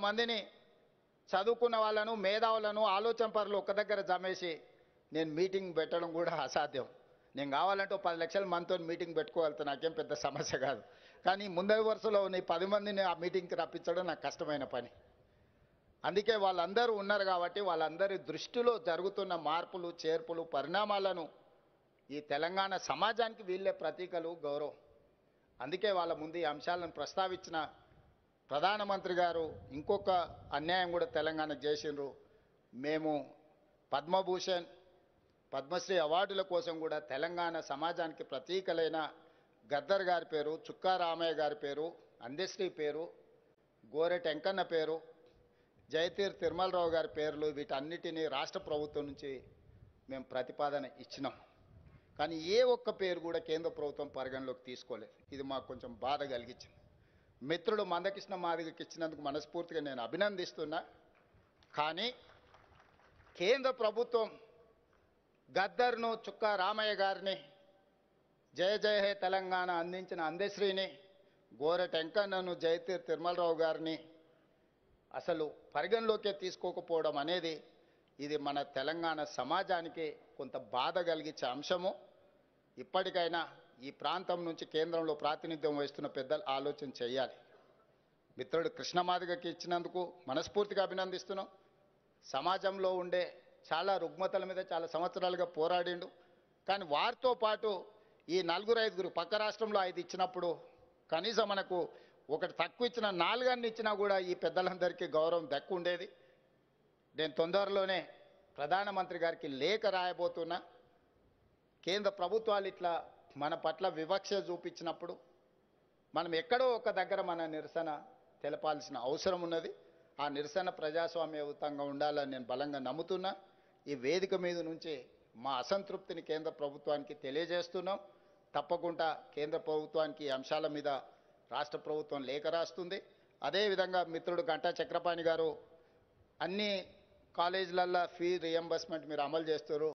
ఇంతమందిని చదువుకున్న వాళ్ళను మేధావులను ఆలోచన పరులు ఒక దగ్గర జమేసి నేను మీటింగ్ పెట్టడం కూడా అసాధ్యం. నేను కావాలంటే 10 లక్షల మందితో మీటింగ్ పెట్టుకోగలుగుతా, నాకేం పెద్ద సమస్య కాదు. కానీ ముందరి వరుసలో ఉన్న 10 మందిని ఆ మీటింగ్కి రప్పించడం నాకు కష్టమైన పని. అందుకే వాళ్ళందరూ ఉన్నారు కాబట్టి వాళ్ళందరి దృష్టిలో జరుగుతున్న మార్పులు చేర్పులు పరిణామాలను ఈ తెలంగాణ సమాజానికి వీళ్ళే ప్రతీకలు గౌరవం. అందుకే వాళ్ళ ముందు ఈ అంశాలను ప్రస్తావించిన ప్రధానమంత్రి గారు ఇంకొక అన్యాయం కూడా తెలంగాణకు చేసిండ్రు. మేము పద్మభూషణ్ పద్మశ్రీ అవార్డుల కోసం కూడా తెలంగాణ సమాజానికి ప్రతీకలైన గద్దర్ గారి పేరు, చుక్కా రామయ్య గారి పేరు, అందశ్రీ పేరు, గోరెట వెంకన్న పేరు, జయతీర్ తిరుమలరావు గారి పేర్లు వీటన్నిటినీ రాష్ట్ర ప్రభుత్వం నుంచి మేము ప్రతిపాదన ఇచ్చినాం. కానీ ఏ ఒక్క పేరు కూడా కేంద్ర ప్రభుత్వం పరిగణలోకి తీసుకోలేదు. ఇది మాకు కొంచెం బాధ కలిగించింది. మిత్రుడు మందకృష్ణ మాదిగకి ఇచ్చినందుకు మనస్ఫూర్తిగా నేను అభినందిస్తున్నా. కానీ కేంద్ర ప్రభుత్వం గద్దర్ను, చుక్కా రామయ్య గారిని, జయ జయ హే తెలంగాణ అందించిన అందశ్రీని, గోరెట వెంకన్నను, జయతీర్ తిరుమలరావు గారిని అసలు పరిగణలోకే తీసుకోకపోవడం అనేది ఇది మన తెలంగాణ సమాజానికి కొంత బాధ కలిగించే అంశము. ఇప్పటికైనా ఈ ప్రాంతం నుంచి కేంద్రంలో ప్రాతినిధ్యం వహిస్తున్న పెద్దలు ఆలోచన చేయాలి. మిత్రుడు కృష్ణమాదిగకి ఇచ్చినందుకు మనస్ఫూర్తిగా అభినందిస్తున్నాం. సమాజంలో ఉండే చాలా రుగ్మతల మీద చాలా సంవత్సరాలుగా పోరాడిండు. కానీ వారితో పాటు ఈ 4-5 పక్క రాష్ట్రంలో 5 ఇచ్చినప్పుడు కనీసం మనకు ఒకటి తక్కువ ఇచ్చిన 4 ఇచ్చినా కూడా ఈ పెద్దలందరికీ గౌరవం దక్కు ఉండేది. నేను తొందరలోనే ప్రధానమంత్రి గారికి లేఖ రాయబోతున్నా. కేంద్ర ప్రభుత్వాలు ఇట్లా మన పట్ల వివక్ష చూపించినప్పుడు మనం ఎక్కడో ఒక దగ్గర మన నిరసన తెలపాల్సిన అవసరం ఉన్నది. ఆ నిరసన ప్రజాస్వామ్యయుతంగా ఉండాలని నేను బలంగా నమ్ముతున్నా. ఈ వేదిక మీద నుంచి మా అసంతృప్తిని కేంద్ర ప్రభుత్వానికి తెలియజేస్తున్నాం. తప్పకుండా కేంద్ర ప్రభుత్వానికి ఈ అంశాల మీద రాష్ట్ర ప్రభుత్వం లేఖ రాస్తుంది. అదేవిధంగా మిత్రుడు గంటా చక్రపాణి గారు అన్ని కాలేజీలల్లో ఫీ రియంబర్స్మెంట్ మీరు అమలు చేస్తారు,